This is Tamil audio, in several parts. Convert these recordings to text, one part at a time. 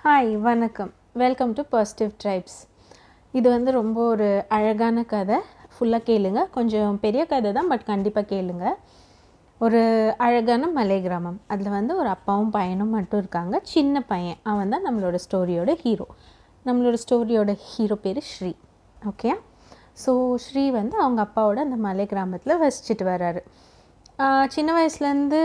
ஹாய் வணக்கம். Welcome to positive tribes. இது வந்து ரொம்ப ஒரு அழகான கதை. ஃபுல்லாக கேளுங்க. கொஞ்சம் பெரிய கதை தான், பட் கண்டிப்பாக கேளுங்க. ஒரு அழகான மலை கிராமம். அதில் வந்து ஒரு அப்பாவும் பையனும் மட்டும் இருக்காங்க. சின்ன பையன், அவன் தான் நம்மளோட ஸ்டோரியோட ஹீரோ. நம்மளோட ஸ்டோரியோட ஹீரோ பேர் ஸ்ரீ. ஓகே. ஸோ ஸ்ரீ வந்து அவங்க அப்பாவோட அந்த மலை கிராமத்தில் வசிச்சுட்டு வர்றாரு. சின்ன வயசுலேருந்து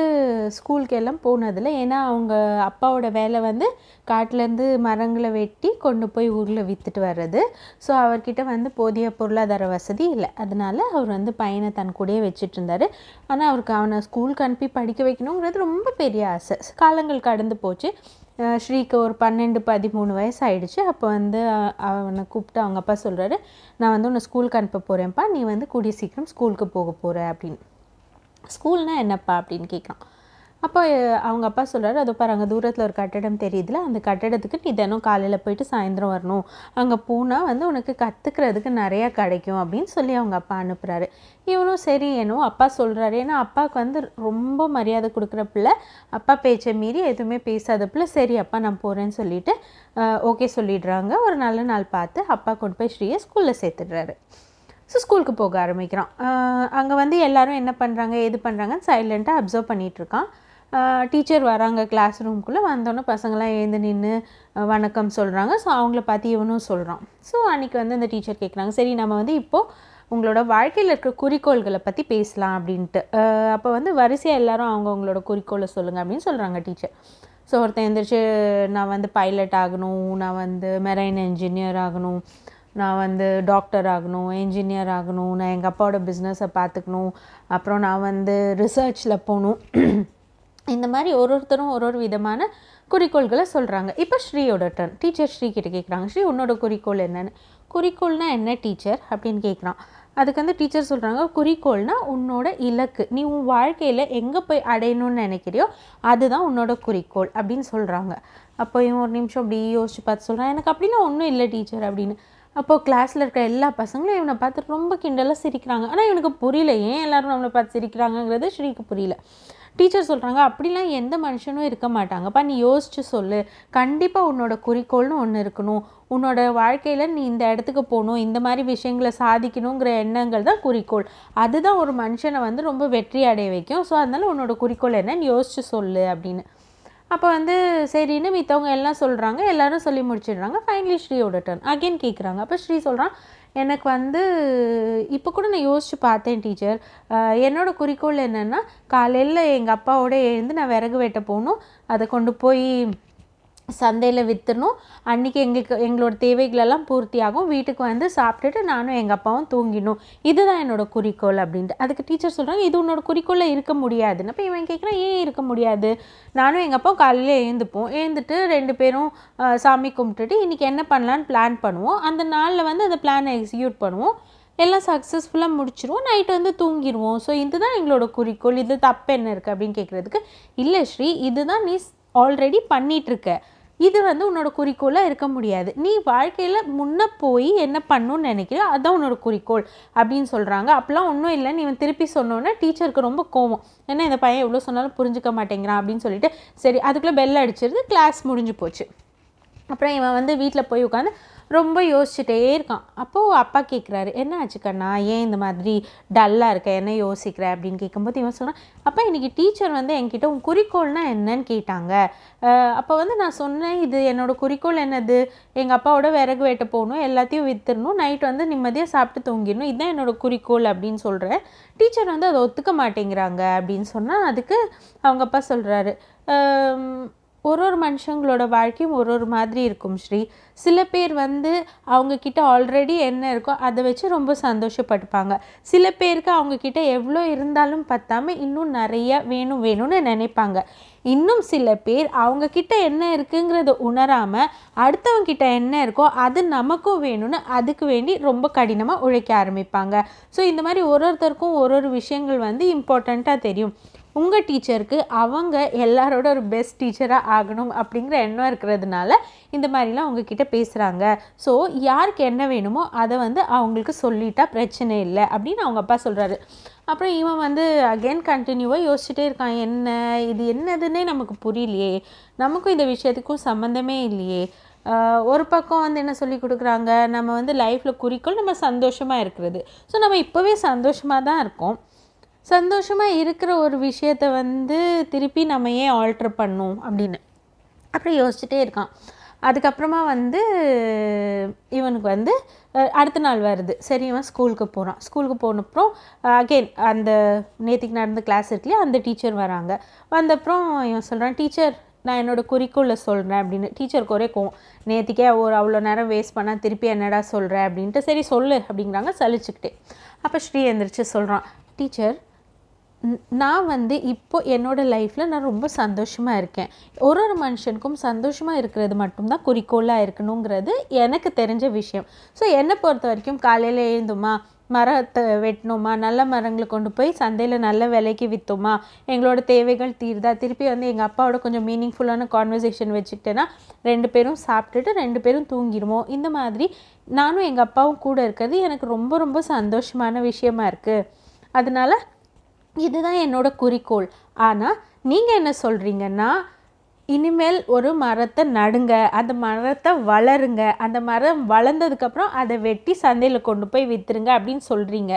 ஸ்கூலுக்கு எல்லாம் போனதில்லை. ஏன்னா அவங்க அப்பாவோட வேலை வந்து காட்டிலேருந்து மரங்களை வெட்டி கொண்டு போய் ஊரில் விற்றுட்டு வர்றது. ஸோ அவர்கிட்ட வந்து போதிய பொருளாதார வசதி இல்லை. அதனால அவர் வந்து பையனை தன் கூடயே வச்சுட்டு இருந்தார். ஆனால் அவருக்கு அவனை ஸ்கூலுக்கு அனுப்பி படிக்க வைக்கணுங்கிறது ரொம்ப பெரிய ஆசை. காலங்கள் கடந்து போச்சு. ஸ்ரீக்கு ஒரு 12-13 வயசு ஆகிடுச்சு. அப்போ வந்து அவனை கூப்பிட்டு அவங்க அப்பா சொல்கிறாரு, நான் வந்து உன்னை ஸ்கூலுக்கு அனுப்ப போகிறேன்ப்பா, நீ வந்து கூடிய சீக்கிரம் ஸ்கூலுக்கு போக போகிற அப்படின்னு. ஸ்கூல்னால் என்னப்பா அப்படின்னு கேட்குறான். அப்போ அவங்க அப்பா சொல்கிறாரு, அதோ பாரு அங்கே தூரத்தில் ஒரு கட்டடம் தெரியுதுல, அந்த கட்டடத்துக்கு நீ தினம் காலையில் போயிட்டு சாயந்தரம் வரணும். அங்கே போனால் வந்து உனக்கு கற்றுக்கிறதுக்கு நிறையா கிடைக்கும் அப்படின்னு சொல்லி அவங்க அப்பா அனுப்புகிறாரு. இவனும் சரி ஏனோ அப்பா சொல்கிறாரு. ஏன்னா அப்பாவுக்கு வந்து ரொம்ப மரியாதை கொடுக்குற பிள்ளை, அப்பா பேச்சை மீறி எதுவுமே பேசாத பிள்ளை. சரி அப்பா நான் போகிறேன்னு சொல்லிவிட்டு ஓகே சொல்லிடுறாங்க. ஒரு நல்ல நாள் பார்த்து அப்பா கொண்டு போய் ஸ்ரீயை ஸ்கூலில் சேர்த்துடுறாரு. ஸோ ஸ்கூலுக்கு போக ஆரம்பிக்கிறான். அங்கே வந்து எல்லோரும் என்ன பண்ணுறாங்க ஏது பண்ணுறாங்கன்னு சைலண்ட்டாக அப்சர்வ் பண்ணிகிட்ருக்கான். டீச்சர் வராங்க கிளாஸ் ரூம்குள்ளே. வந்தோன்னே பசங்களாம் எழுந்து நின்று வணக்கம் சொல்கிறாங்க. ஸோ அவங்கள பார்த்து இவனும் சொல்கிறான். ஸோ அன்றைக்கி வந்து அந்த டீச்சர் கேட்குறாங்க, சரி நம்ம வந்து இப்போது உங்களோட வாழ்க்கையில் இருக்கிற குறிக்கோள்களை பற்றி பேசலாம் அப்படின்ட்டு. அப்போ வந்து வரிசையாக எல்லோரும் அவங்களோட குறிக்கோளை சொல்லுங்கள் அப்படின்னு சொல்கிறாங்க டீச்சர். ஸோ ஒருத்தன் எழுந்திரிச்சு, நான் வந்து பைலட் ஆகணும், நான் வந்து மெரைன் என்ஜினியர் ஆகணும், நான் வந்து டாக்டர் ஆகணும், என்ஜினியர் ஆகணும், நான் எங்கள் அப்பாவோட பிஸ்னஸை பார்த்துக்கணும், அப்புறம் நான் வந்து ரிசர்ச்சில் போகணும். இந்த மாதிரி ஒருத்தரும் ஒரு விதமான குறிக்கோள்களை சொல்கிறாங்க. இப்போ ஸ்ரீயோட டர்ன். டீச்சர் ஸ்ரீ கிட்ட கேட்குறாங்க, ஸ்ரீ உன்னோட குறிக்கோள் என்னென்னு. குறிக்கோள்னால் என்ன டீச்சர் அப்படின்னு கேட்குறான். அதுக்கு வந்து டீச்சர் சொல்கிறாங்க, குறிக்கோள்னால் உன்னோட இலக்கு, நீ உன் வாழ்க்கையில் எங்கே போய் அடையணும்னு நினைக்கிறியோ அதுதான் உன்னோட குறிக்கோள் அப்படின்னு சொல்கிறாங்க. அப்போ இவன் ஒரு நிமிஷம் அப்படி யோசிச்சு பார்த்து சொல்கிறான், எனக்கு அப்படின்னா ஒன்றும் இல்லை டீச்சர் அப்படின்னு. அப்போது கிளாஸில் இருக்க எல்லா பசங்களும் இவனை பார்த்து ரொம்ப கிண்டலாக சிரிக்கிறாங்க. ஆனால் இவனுக்கு புரியல ஏன் எல்லோரும் நம்மளை பார்த்து சிரிக்கிறாங்கங்கிறது ஸ்ரீக்கு புரியல. டீச்சர் சொல்கிறாங்க, அப்படிலாம் எந்த மனுஷனும் இருக்க மாட்டாங்கப்பா, நீ யோசிச்சு சொல்லு, கண்டிப்பாக உன்னோட குறிக்கோள்னு ஒன்று இருக்கணும், உன்னோட வாழ்க்கையில் நீ இந்த இடத்துக்கு போகணும், இந்த மாதிரி விஷயங்களை சாதிக்கணுங்கிற எண்ணங்கள் தான் குறிக்கோள், அதுதான் ஒரு மனுஷனை வந்து ரொம்ப வெற்றி அடைய வைக்கும். ஸோ அதனால் உன்னோட குறிக்கோள் என்ன, நீ யோசிச்சு சொல்லு அப்படின்னு. அப்போ வந்து சரின்னு மித்தவங்க எல்லாம் சொல்கிறாங்க. எல்லோரும் சொல்லி முடிச்சிடுறாங்க. Finally ஸ்ரீயோட turn. அகெயின் கேட்குறாங்க. அப்போ ஸ்ரீ சொல்கிறான், எனக்கு வந்து இப்போ கூட நான் யோசித்து பார்த்தேன் டீச்சர், என்னோடய குறிக்கோள் என்னென்னா காலையில் எங்கள் அப்பாவோட எழுந்து நான் விறகு வெட்ட போகணும், அதை கொண்டு போய் சந்தையில் விற்றுணும், அன்றைக்கி எங்களோட தேவைகளெல்லாம் பூர்த்தி ஆகும், வீட்டுக்கு வந்து சாப்பிட்டுட்டு நானும் எங்கள் அப்பாவும் தூங்கிடணும், இதுதான் என்னோடய குறிக்கோள் அப்படின்ட்டு. அதுக்கு டீச்சர் சொல்கிறாங்க, இது உன்னோட குறிக்கோளில் இருக்க முடியாதுன்னு. அப்போ இவன் கேட்குறான், ஏன் இருக்க முடியாது, நானும் எங்கள் அப்பாவும் காலையில் எழுந்துட்டு 2 பேரும் சாமி கும்பிட்டுட்டு இன்றைக்கி என்ன பண்ணலான்னு பிளான் பண்ணுவோம், அந்த நாளில் வந்து அந்த பிளானை எக்ஸிக்யூட் பண்ணுவோம், எல்லாம் சக்ஸஸ்ஃபுல்லாக முடிச்சிருவோம், நைட்டு வந்து தூங்கிடுவோம். ஸோ இதுதான் எங்களோட குறிக்கோள், இது தப்பு என்ன இருக்குது அப்படின்னு கேட்குறதுக்கு, இல்லை ஸ்ரீ இதுதான் நீ ஆல்ரெடி பண்ணிகிட்ருக்க, இது வந்து உன்னோட குறிக்கோளாக இருக்க முடியாது, நீ வாழ்க்கையில் முன்னே போய் என்ன பண்ணணும்னு நினைக்கிறியோ அதுதான் உன்னோட குறிக்கோள் அப்படின்னு சொல்கிறாங்க. அப்போலாம் ஒன்றும் இல்லை, நீ திருப்பி சொன்னோன்னே டீச்சருக்கு ரொம்ப கோவம், ஏன்னா இந்த பையன் எவ்வளோ சொன்னாலும் புரிஞ்சுக்க மாட்டேங்கிறான் அப்படின்னு சொல்லிட்டு சரி அதுக்குள்ளே பெல் அடிச்சிருது, கிளாஸ் முடிஞ்சு போச்சு. அப்புறம் இவன் வந்து வீட்டில் போய் உட்காந்து ரொம்ப யோசிச்சுட்டே இருக்கான். அப்போது அப்பா கேட்குறாரு, என்ன ஆச்சு கண்ணா, ஏன் இந்த மாதிரி டல்லாக இருக்க, என்ன யோசிக்கிற அப்படின்னு கேட்கும்போது இவன் சொன்னான், அப்பா இன்றைக்கி டீச்சர் வந்து என்கிட்ட உன் குறிக்கோள்னால் என்னன்னு கேட்டாங்க. அப்போ வந்து நான் சொன்னேன், இது என்னோடய குறிக்கோள் என்னது, எங்கள் அப்பாவோட விறகு வெட்ட போகணும், எல்லாத்தையும் விற்றுடணும், நைட் வந்து நிம்மதியாக சாப்பிட்டு தூங்கிடணும், இதுதான் என்னோடய குறிக்கோள் அப்படின்னு சொல்கிறேன். டீச்சர் வந்து அதை ஒத்துக்க மாட்டேங்கிறாங்க அப்படின்னு சொன்னால் அதுக்கு அவங்க அப்பா சொல்கிறாரு, ஒரு மனுஷங்களோட வாழ்க்கையும் ஒரு மாதிரி இருக்கும் ஸ்ரீ. சில பேர் வந்து அவங்கக்கிட்ட ஆல்ரெடி என்ன இருக்கோ அதை வச்சு ரொம்ப சந்தோஷப்பட்டுப்பாங்க. சில பேருக்கு அவங்கக்கிட்ட எவ்வளோ இருந்தாலும் பத்தாமல் இன்னும் நிறையா வேணும்னு நினைப்பாங்க. இன்னும் சில பேர் அவங்கக்கிட்ட என்ன இருக்குங்கிறத உணராமல் அடுத்தவங்கிட்ட என்ன இருக்கோ அது நமக்கும் வேணும்னு அதுக்கு வேண்டி ரொம்ப கடினமாக உழைக்க ஆரம்பிப்பாங்க. ஸோ இந்த மாதிரி ஒருத்தருக்கும் ஒரு விஷயங்கள் வந்து இம்பார்ட்டண்ட்டாக தெரியும். உங்கள் டீச்சருக்கு அவங்க எல்லாரோட ஒரு பெஸ்ட் டீச்சராக ஆகணும் அப்படிங்கிற எண்ணம் இருக்கிறதுனால இந்த மாதிரிலாம் உங்ககிட்ட பேசுகிறாங்க. ஸோ யாருக்கு என்ன வேணுமோ அதை வந்து அவங்களுக்கு சொல்லிட்டா பிரச்சனை இல்லை அப்படின்னு அவங்க அப்பா சொல்கிறாரு. அப்புறம் இவன் வந்து அகெயின் கண்டினியூவாக யோசிச்சுட்டே இருக்கான், என்ன இது என்னதுன்னே நமக்கு புரியலையே, நமக்கும் இந்த விஷயத்துக்கும் சம்மந்தமே இல்லையே. ஒரு பக்கம் வந்து என்ன சொல்லி கொடுக்குறாங்க, நம்ம வந்து லைஃப்பில் குறிக்கோள் நம்ம சந்தோஷமாக இருக்கிறது. ஸோ நம்ம இப்போவே சந்தோஷமாக தான் இருக்கோம். சந்தோஷமாக இருக்கிற ஒரு விஷயத்தை வந்து திருப்பி நம்ம ஏன் ஆல்ட்ரு பண்ணணும் அப்படின்னு அப்புறம் யோசிச்சுட்டே இருக்கான். அதுக்கப்புறமா வந்து இவனுக்கு வந்து அடுத்த நாள் வருது. சரி, இவன் ஸ்கூலுக்கு போகிறான். ஸ்கூலுக்கு போனப்புறம் அகெயின் அந்த நேற்றுக்கு நடந்த கிளாஸ் இருக்குல்லையா, அந்த டீச்சர் வராங்க. வந்தப்புறம் இவன் சொல்கிறான், டீச்சர் நான் என்னோடய குறிக்கோளை சொல்கிறேன் அப்படின்னு. டீச்சருக்கு ஒரே கோவம், நேற்றுக்கே அவ்வளோ நேரம் வேஸ்ட் பண்ணால் திருப்பி என்னடா சொல்கிறேன் அப்படின்ட்டு. சரி சொல்லு அப்படிங்கிறாங்க சலிச்சுக்கிட்டே. அப்போ ஸ்ரீ எந்திரிச்சு சொல்கிறான், டீச்சர் நான் வந்து இப்போ என்னோடய லைஃப்பில் நான் ரொம்ப சந்தோஷமாக இருக்கேன். ஒரு மனுஷனுக்கும் சந்தோஷமாக இருக்கிறது மட்டும்தான் குறிக்கோளாக இருக்கணுங்கிறது எனக்கு தெரிஞ்ச விஷயம். ஸோ என்னை பொறுத்த வரைக்கும் காலையில் எழுந்துமா, மரத்தை வெட்டினோமா, நல்ல மரங்களை கொண்டு போய் சந்தையில் நல்ல விலைக்கு விற்றோமா, எங்களோட தேவைகள் தீர்தா, திருப்பி வந்து எங்கள் அப்பாவோட கொஞ்சம் மீனிங்ஃபுல்லான கான்வர்சேஷன் வச்சுக்கிட்டேன்னா 2 பேரும் சாப்பிட்டுட்டு 2 பேரும் தூங்கிடுவோம். இந்த மாதிரி நானும் எங்கள் அப்பாவும் கூட இருக்கிறது எனக்கு ரொம்ப ரொம்ப சந்தோஷமான விஷயமா இருக்குது. அதனால இதுதான் என்னோட குறிக்கோள். ஆனால் நீங்கள் என்ன சொல்கிறீங்கன்னா, இனிமேல் ஒரு மரத்தை நடுங்க, அந்த மரத்தை வளருங்க, அந்த மரம் வளர்ந்ததுக்கப்புறம் அதை வெட்டி சந்தையில் கொண்டு போய் விற்றுருங்க அப்படின்னு சொல்கிறீங்க.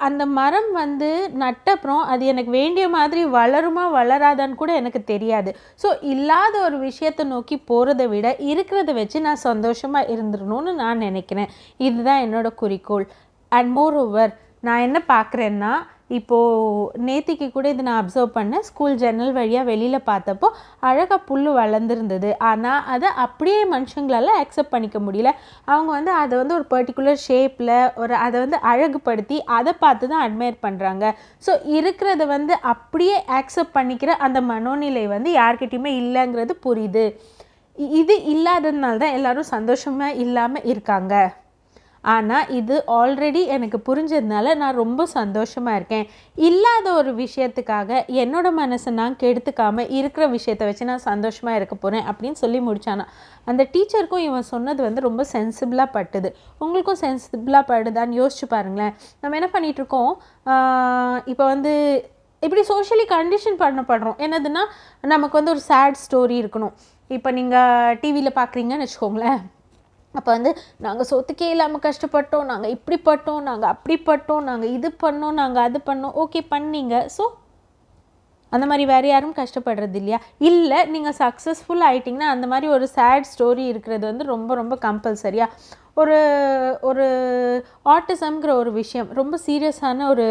அந்த மரம் வந்து நட்டப்புறம் அது எனக்கு வேண்டிய மாதிரி வளருமா வளராதான்னு கூட எனக்கு தெரியாது. ஸோ இல்லாத ஒரு விஷயத்தை நோக்கி போகிறத விட இருக்கிறத வச்சு நான் சந்தோஷமாக இருந்துடணும்னு நான் நினைக்கிறேன். இதுதான் என்னோடய குறிக்கோள். அண்ட் மோர் ஓவர் நான் என்ன பார்க்குறேன்னா, இப்போது நேத்திக்கு கூட இது நான் அப்சர்வ் பண்ணேன். ஸ்கூல் ஜன்னல் வழியாக வெளியில் பார்த்தப்போ அழகாக புல் வளர்ந்துருந்தது. ஆனால் அதை அப்படியே மனுஷங்களால் அக்செப்ட் பண்ணிக்க முடியல. அவங்க வந்து அதை வந்து ஒரு பர்டிகுலர் ஷேப்பில் அதை வந்து அழகுபடுத்தி அதை பார்த்து தான் அட்மையர் பண்ணுறாங்க. ஸோ இருக்கிறத வந்து அப்படியே அக்செப்ட் பண்ணிக்கிற அந்த மனோநிலை வந்து யார்கிட்டையுமே இல்லைங்கிறது புரியுது. இது இல்லாததுனால தான் எல்லோரும் சந்தோஷமாக இல்லாமல் இருக்காங்க. ஆனால் இது ஆல்ரெடி எனக்கு புரிஞ்சதுனால நான் ரொம்ப சந்தோஷமாக இருக்கேன். இல்லாத ஒரு விஷயத்துக்காக என்னோடய மனசை நான் கெடுத்துக்காமல் இருக்கிற விஷயத்தை வச்சு நான் சந்தோஷமாக இருக்க போகிறேன் அப்படின்னு சொல்லி முடித்தானா. அந்த டீச்சருக்கும் இவன் சொன்னது வந்து ரொம்ப சென்சிபிளாக பட்டுது. உங்களுக்கும் சென்சிபிளாக படுதான்னு யோசிச்சு பாருங்களேன். நம்ம என்ன பண்ணிகிட்ருக்கோம், இப்போ வந்து இப்படி சோஷியலி கண்டிஷன் பண்ணப்படுறோம். என்னதுன்னா, நமக்கு வந்து ஒரு சேட் ஸ்டோரி இருக்கணும். இப்போ நீங்கள் டிவியில் பார்க்குறீங்கன்னு வச்சுக்கோங்களேன். அப்போ வந்து நாங்கள் சொத்துக்கே இல்லாமல் கஷ்டப்பட்டோம், நாங்கள் இப்படி பட்டோம், நாங்கள் அப்படி பட்டோம், நாங்கள் இது பண்ணோம், நாங்கள் அது பண்ணோம். ஓகே பண்ணீங்க. ஸோ அந்த மாதிரி வேறு யாரும் கஷ்டப்படுறது இல்லையா? இல்லை, நீங்கள் சக்ஸஸ்ஃபுல் ஆகிட்டிங்கன்னா அந்த மாதிரி ஒரு சேட் ஸ்டோரி இருக்கிறது வந்து ரொம்ப ரொம்ப கம்பல்சரியாக. ஒரு ஒரு ஆட்டிசம்ங்கிற ஒரு விஷயம் ரொம்ப சீரியஸான ஒரு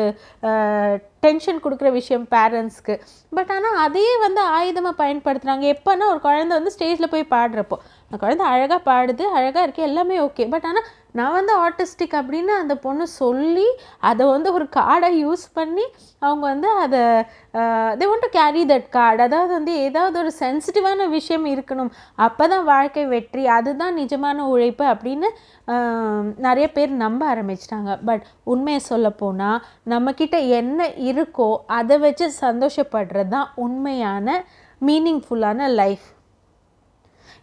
டென்ஷன் கொடுக்குற விஷயம் பேரண்ட்ஸ்க்கு. பட் ஆனால் அதையே வந்து ஆயுதமாக பயன்படுத்துகிறாங்க. எப்போனா ஒரு குழந்தை வந்து ஸ்டேஜில் போய் பாடுறப்போ அந்த குழந்தை அழகாக பாடுது, அழகாக இருக்கே, எல்லாமே ஓகே. பட் ஆனால் நான் வந்து ஆட்டிஸ்டிக் அப்படின்னு அந்த பொண்ணு சொல்லி அதை வந்து ஒரு கார்டை யூஸ் பண்ணி அவங்க வந்து அதை they want to carry that card. அதாவது வந்து ஏதாவது ஒரு சென்சிட்டிவான விஷயம் இருக்கணும், அப்போ தான் வாழ்க்கை வெற்றி, அதுதான் நிஜமான உழைப்பு அப்படின்னு நிறைய பேர் நம்ப ஆரம்பிச்சிட்டாங்க. பட் உண்மையை சொல்ல போனால் நம்மக்கிட்ட என்ன இருக்கோ அதை வச்சு சந்தோஷப்படுறது தான் உண்மையான மீனிங்ஃபுல்லான லைஃப்.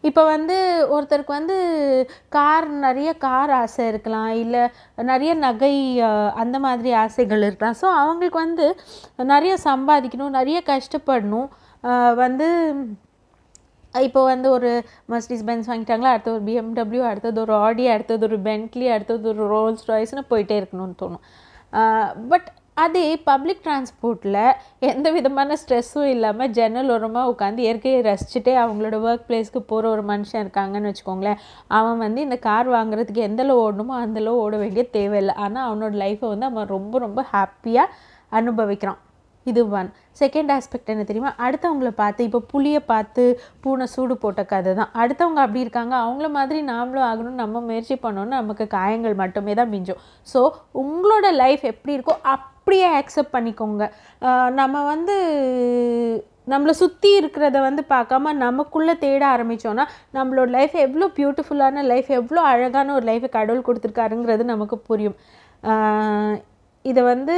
இப்போ வந்து ஒருத்தருக்கு வந்து நிறைய கார் ஆசை இருக்கலாம், இல்லை நிறைய நகை அந்த மாதிரி ஆசைகள் இருக்கலாம். ஸோ அவங்களுக்கு வந்து நிறைய சம்பாதிக்கணும், நிறைய கஷ்டப்படணும். வந்து இப்போ வந்து ஒரு மர்சிடிஸ் பென்ஸ் வாங்கிட்டாங்களா, அடுத்தது ஒரு BMW, அடுத்தது ஒரு ஆடி, அடுத்தது ஒரு பென்ட்லி, அடுத்தது ஒரு ரோல்ஸ் ராய்ஸ்னு போயிட்டே இருக்கணும்னு தோணும். பட் அதே பப்ளிக் டிரான்ஸ்போர்ட்டில் எந்த விதமான ஸ்ட்ரெஸ்ஸும் இல்லாமல் ஜன்னல் ஓரமாக உட்காந்து இயற்கையை ரசிச்சுட்டே அவங்களோட ஒர்க் பிளேஸ்க்கு போகிற ஒரு மனுஷன் இருக்காங்கன்னு வச்சுக்கோங்களேன். அவன் வந்து இந்த கார் வாங்குறதுக்கு எந்தளவு ஓடணுமோ அந்தளவு ஓட வேண்டிய தேவையில்லை. ஆனால் அவனோட லைஃப்பை வந்து அவன் ரொம்ப ரொம்ப ஹாப்பியாக அனுபவிக்கிறான். இது ஒன். செகண்ட் ஆஸ்பெக்ட் என்ன தெரியுமா, அடுத்தவங்கள பார்த்து, இப்போ புளியை பார்த்து பூனை சூடு போட்ட கதை தான். அடுத்தவங்க அப்படி இருக்காங்க, அவங்கள மாதிரி நாமளும் ஆகணும்னு நம்ம முயற்சி பண்ணோன்னா நமக்கு காயங்கள் மட்டுமே தான் மிஞ்சும். ஸோ உங்களோட லைஃப் எப்படி இருக்கோ அப்படியே ஆக்செப்ட் பண்ணிக்கோங்க. நம்ம வந்து நம்மளை சுற்றி இருக்கிறத வந்து பார்க்காம நமக்குள்ளே தேட ஆரம்பித்தோன்னா நம்மளோட லைஃப் எவ்வளோ பியூட்டிஃபுல்லான லைஃப், எவ்வளோ அழகான ஒரு லைஃபை கடவுள் கொடுத்துருக்காருங்கிறது நமக்கு புரியும். இதை வந்து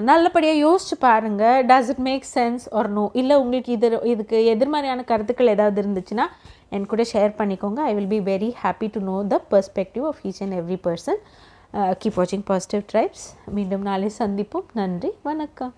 நல்லபடியாக யோசிச்சு பாருங்கள். Does it make sense or no? இல்லை உங்களுக்கு இதுக்கு எதிர்மறையான கருத்துக்கள் ஏதாவது இருந்துச்சுன்னா என் கூட ஷேர் பண்ணிக்கோங்க. I will be very happy to know the perspective of each and every person. Keep வாட்சிங் பாசிட்டிவ் ட்ரைப்ஸ். மீண்டும் நாளை சந்திப்போம். நன்றி, வணக்கம்.